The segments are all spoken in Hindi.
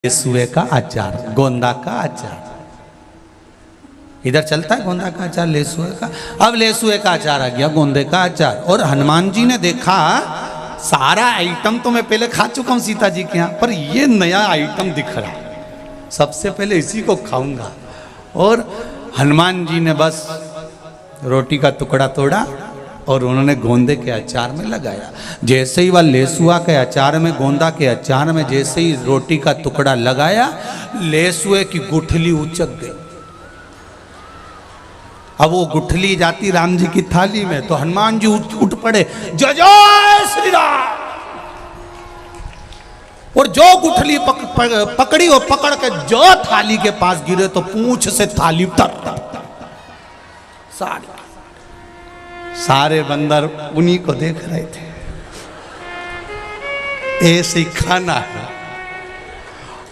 लेसुए का अचार, गोंदा का अचार। इधर चलता है गोंदा का अचार, लेसुए का। अब लेसुए का अचार आ गया, गोंदे का अचार। और हनुमान जी ने देखा सारा आइटम तो मैं पहले खा चुका हूं सीता जी के यहाँ, पर ये नया आइटम दिख रहा, सबसे पहले इसी को खाऊंगा। और हनुमान जी ने बस रोटी का टुकड़ा तोड़ा और उन्होंने गोंदे के अचार में लगाया। जैसे ही वह लेसुआ के अचार में, गोंदा के अचार में जैसे ही रोटी का टुकड़ा लगाया, लेसुए की गुठली उचक गई। अब वो गुठली जाती राम जी की थाली में, तो हनुमान जी उठ पड़े, जय जय श्री राम। और जो गुठली पकड़ी और पकड़ के जो थाली के पास गिरे, तो पूंछ से थाली तर सारे बंदर उन्हीं को देख रहे थे। ऐसे खाना है।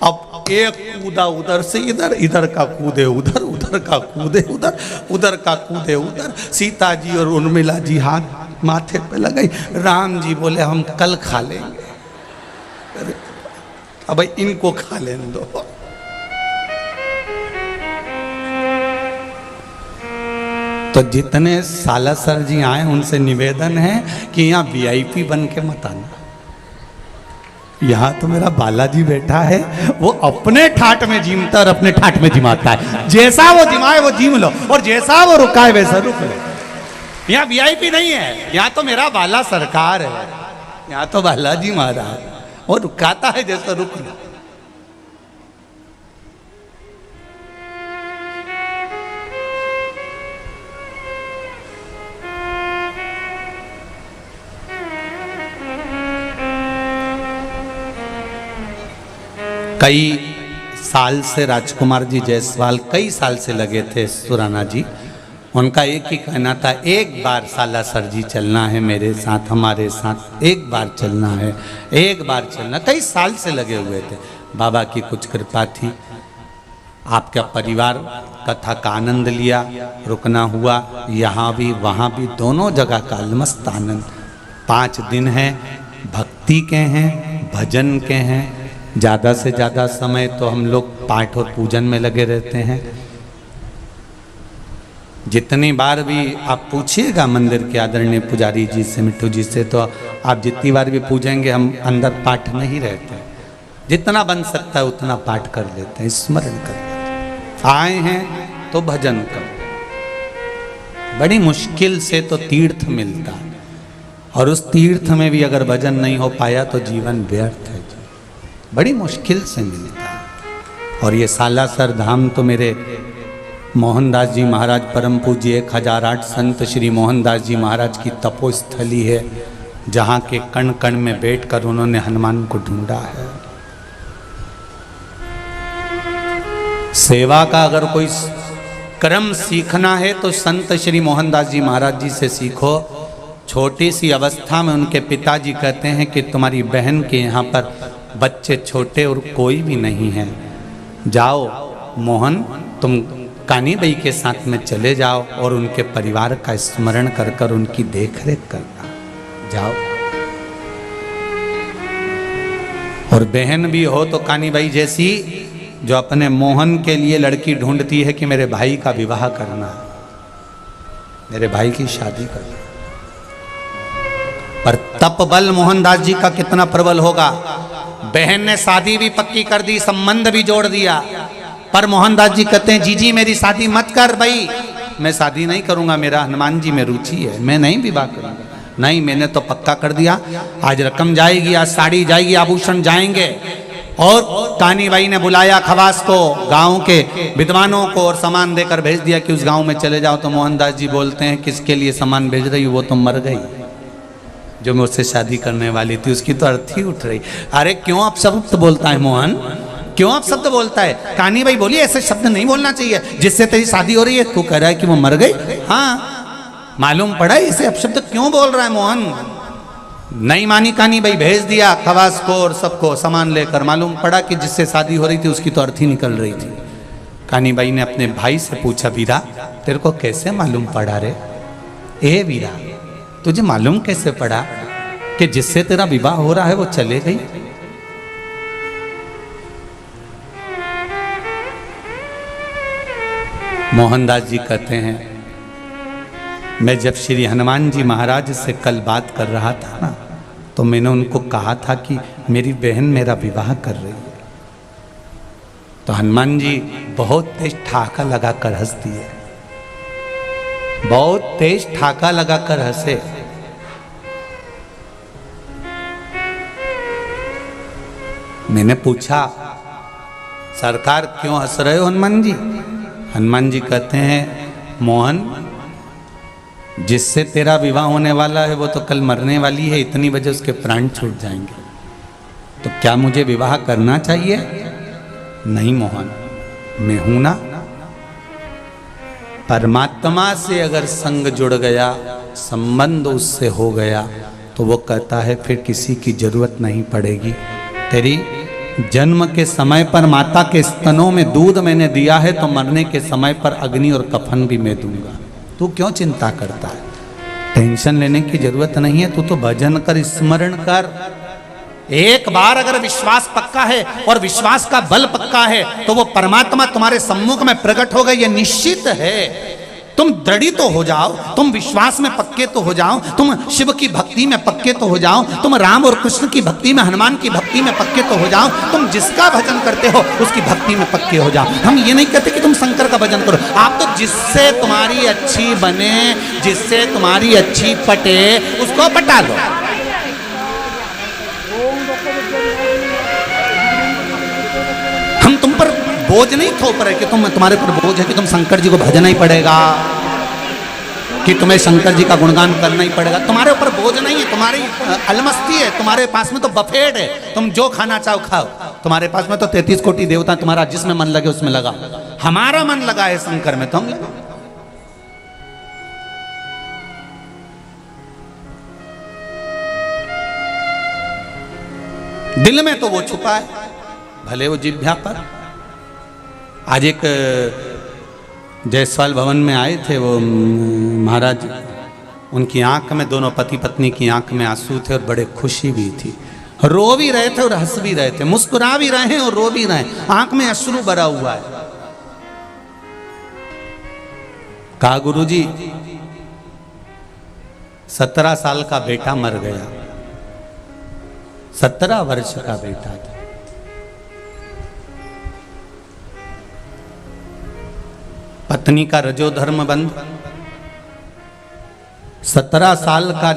अब एक कूदा उधर से इधर, इधर का कूदे उधर, उधर का कूदे उधर, उधर का कूदे उधर। सीता जी और उर्मिला जी हाथ माथे पे लगाई। राम जी बोले हम कल खा लेंगे, अब इनको खा लेने दो। तो जितने सालासर जी आए उनसे निवेदन है कि यहाँ वीआईपी बन के मत आना। यहाँ तो मेरा बालाजी बैठा है, वो अपने ठाट में जीमता और अपने ठाट में जिमाता है। जैसा वो जिमाए वो जीम लो, और जैसा वो रुकाए वैसा रुक लो। यहाँ वीआईपी नहीं है, यहाँ तो मेरा बाला सरकार है, यहाँ तो बालाजी महाराज, वो रुकाता है जैसा रुक लो। कई साल से राजकुमार जी जायसवाल कई साल से लगे थे सुराना जी। उनका एक ही कहना था, एक बार सालासर जी चलना है मेरे साथ, हमारे साथ एक बार चलना है, एक बार चलना। कई साल से लगे हुए थे। बाबा की कुछ कृपा थी, आपका परिवार कथा का आनंद लिया, रुकना हुआ यहाँ भी वहाँ भी, दोनों जगह का अलमस्त आनंद। 5 दिन हैं, भक्ति के हैं, भजन के हैं। ज़्यादा से ज़्यादा समय तो हम लोग पाठ और पूजन में लगे रहते हैं। जितनी बार भी आप पूछिएगा मंदिर के आदरणीय पुजारी जी से, मिट्टू जी से, तो आप जितनी बार भी पूजेंगे हम अंदर पाठ नहीं रहते। जितना बन सकता है उतना पाठ कर लेते हैं, स्मरण कर लेते हैं। आए हैं तो भजन कर। बड़ी मुश्किल से तो तीर्थ मिलता है, और उस तीर्थ में भी अगर भजन नहीं हो पाया तो जीवन व्यर्थ है। बड़ी मुश्किल से मिलता है। और ये सालासर धाम तो मेरे मोहनदास जी महाराज परम पूज्य 1008 संत श्री मोहनदास जी महाराज की तपोस्थली है, जहाँ के कण कण में बैठकर उन्होंने हनुमान को ढूंढा है। सेवा का अगर कोई क्रम सीखना है तो संत श्री मोहनदास जी महाराज जी से सीखो। छोटी सी अवस्था में उनके पिताजी कहते हैं कि तुम्हारी बहन के यहाँ पर बच्चे छोटे और कोई भी नहीं है, जाओ मोहन तुम कानी बाई के साथ में चले जाओ और उनके परिवार का स्मरण कर कर उनकी देखरेख करना, जाओ। और बहन भी हो तो कानी बाई जैसी, जो अपने मोहन के लिए लड़की ढूंढती है कि मेरे भाई का विवाह करना, मेरे भाई की शादी करना। पर तप बल मोहनदास जी का कितना प्रबल होगा। बहन ने शादी भी पक्की कर दी, संबंध भी जोड़ दिया, पर मोहनदास जी कहते हैं जीजी मेरी शादी मत कर भाई, मैं शादी नहीं करूंगा, मेरा हनुमान जी में रुचि है, मैं नहीं विवाह करूंगा। नहीं, मैंने तो पक्का कर दिया, आज रकम जाएगी, आज साड़ी जाएगी, आभूषण जाएंगे। और कानी बाई ने बुलाया खवास को, गांव के विद्वानों को, और सामान देकर भेज दिया कि उस गांव में चले जाओ। तो मोहनदास जी बोलते हैं किसके लिए सामान भेज रही, वो तो मर गई, जो मुझसे शादी करने वाली थी उसकी तो अर्थी उठ रही। अरे क्यों आप शब्द बोलता है मोहन, क्यों आप शब्द बोलता है? कानी बाई बोली ऐसे शब्द नहीं बोलना चाहिए, जिससे तेरी शादी हो रही है तू कह रहा है कि वो मर गई। हाँ मालूम पड़ा इसे अब शब्द क्यों बोल रहा है मोहन। नहीं मानी कानी बाई, भेज दिया खवास को और सबको सामान लेकर। मालूम पड़ा कि जिससे शादी हो रही थी उसकी तो अर्थी निकल रही थी। कानी बाई ने अपने भाई से पूछा, वीरा तेरे को कैसे मालूम पड़ा रे? ए वीरा तुझे मालूम कैसे पड़ा कि जिससे तेरा विवाह हो रहा है वो चले गई? मोहनदास जी कहते हैं, मैं जब श्री हनुमान जी महाराज से कल बात कर रहा था ना, तो मैंने उनको कहा था कि मेरी बहन मेरा विवाह कर रही है। तो हनुमान जी बहुत तेज ठाका लगाकर हंस दिए, बहुत तेज ठाका लगाकर हंसे। मैंने पूछा, सरकार क्यों हंस रहे हो हनुमान जी? हनुमान जी कहते हैं, मोहन, जिससे तेरा विवाह होने वाला है वो तो कल मरने वाली है, इतनी वजह उसके प्राण छूट जाएंगे, तो क्या मुझे विवाह करना चाहिए? नहीं मोहन, मैं हूं ना। परमात्मा से अगर संग जुड़ गया, संबंध उससे हो गया, तो वो कहता है फिर किसी की जरूरत नहीं पड़ेगी। तेरी जन्म के समय पर माता के स्तनों में दूध मैंने दिया है, तो मरने के समय पर अग्नि और कफन भी मैं दूंगा। तू क्यों चिंता करता है? टेंशन लेने की जरूरत नहीं है। तू तो भजन कर, स्मरण कर। एक बार अगर विश्वास पक्का है और विश्वास का बल पक्का है, तो वो परमात्मा तुम्हारे सम्मुख में प्रकट होगा, ये निश्चित है। तुम दृढ़ी तो हो जाओ, तुम विश्वास में पक्के तो हो जाओ, तुम शिव की भक्ति में पक्के तो हो जाओ, तुम राम और कृष्ण की भक्ति में, हनुमान की भक्ति में पक्के तो हो जाओ, तुम जिसका भजन करते हो उसकी भक्ति में पक्के हो जाओ। हम ये नहीं कहते कि तुम शंकर का भजन करो, आप तो जिससे तुम्हारी अच्छी बने, जिससे तुम्हारी अच्छी पटे, उसको पटा लो। हम तुम पर बोझ नहीं थोप रहे कि तुम्हारे पर बोझ है कि तुम शंकर जी को भजना ही पड़ेगा, कि तुम्हें शंकर जी का गुणगान करना ही पड़ेगा। तुम्हारे ऊपर बोझ नहीं है, तुम्हारी अलमस्ती है, तुम्हारे पास में तो बफेट है, तुम जो खाना चाहो खाओ। तुम्हारे पास में तो 33 कोटि देवता, तुम्हारा जिसमें मन लगे उसमें लगा। हमारा मन लगा है शंकर में, तो हम लगा। दिल में तो वो छुपा है, भले वो जिह्वा पर। आज एक जायसवाल भवन में आए थे वो महाराज, उनकी आंख में, दोनों पति पत्नी की आंख में आंसू थे और बड़े खुशी भी थी। रो भी रहे थे और हंस भी रहे थे, मुस्कुरा भी रहे हैं और रो भी रहे हैं, आंख में अश्रु भरा हुआ है। कहा, गुरुजी 17 साल का बेटा मर गया, 17 वर्ष का बेटा था। पत्नी का रजोधर्म बंद, 17 साल का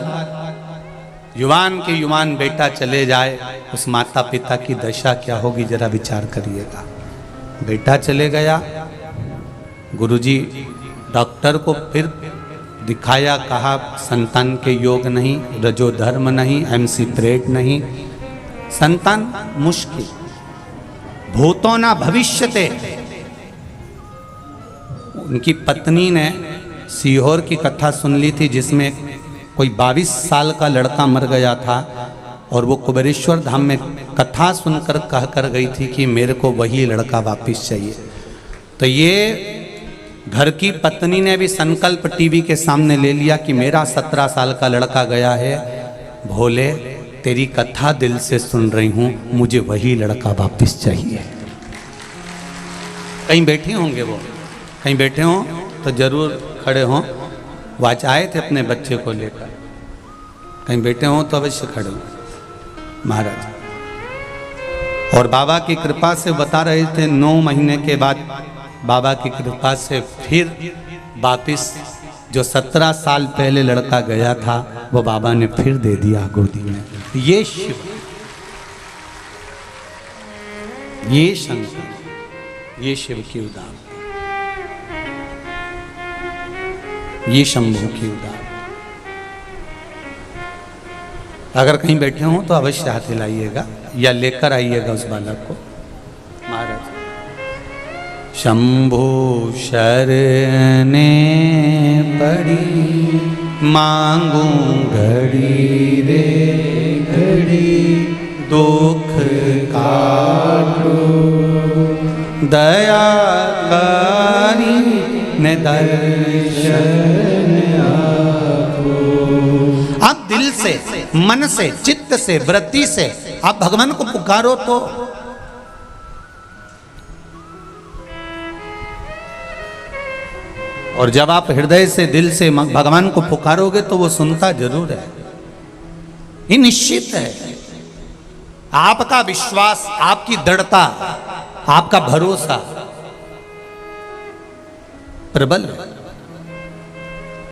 युवान के युवान बेटा चले जाए, उस माता पिता की दशा क्या होगी जरा विचार करिएगा। बेटा चले गया, गुरुजी डॉक्टर को फिर दिखाया, कहा संतान के योग नहीं, रजोधर्म नहीं, एमसी प्रेड नहीं, संतान मुश्किल, भूतो ना भविष्यते। उनकी पत्नी ने सीहोर की कथा सुन ली थी, जिसमें कोई 22 साल का लड़का मर गया था और वो कुबेरेश्वर धाम में कथा सुनकर कह कर गई थी कि मेरे को वही लड़का वापस चाहिए। तो ये घर की पत्नी ने भी संकल्प टीवी के सामने ले लिया कि मेरा 17 साल का लड़का गया है, भोले तेरी कथा दिल से सुन रही हूं, मुझे वही लड़का वापस चाहिए। कहीं बैठे होंगे वो, कहीं बैठे हों तो जरूर खड़े हों। वो आज आए थे अपने बच्चे को लेकर, कहीं बैठे हों तो अवश्य खड़े हों महाराज। और बाबा की कृपा से बता रहे थे, 9 महीने के बाद बाबा की कृपा से फिर वापिस जो 17 साल पहले लड़का गया था, वो बाबा ने फिर दे दिया गोदी में। ये शिव, ये शंकर, ये शिव की उदाहरण, ये शंभू की उदाहरण। अगर कहीं बैठे हों तो अवश्य हाथ हिलाइएगा या लेकर आइएगा उस बालक को। महाराज, शंभू शरणे पड़ी, मांगू घड़ी रे घड़ी, दुख काटो दया करी ने दर्शन आपो। आप दिल से, मन से, चित्त से, वृत्ति से आप भगवान को पुकारो तो और जब आप हृदय से दिल से भगवान को पुकारोगे तो वो सुनता जरूर है, ये निश्चित है। आपका विश्वास, आपकी दृढ़ता, आपका भरोसा प्रबल है।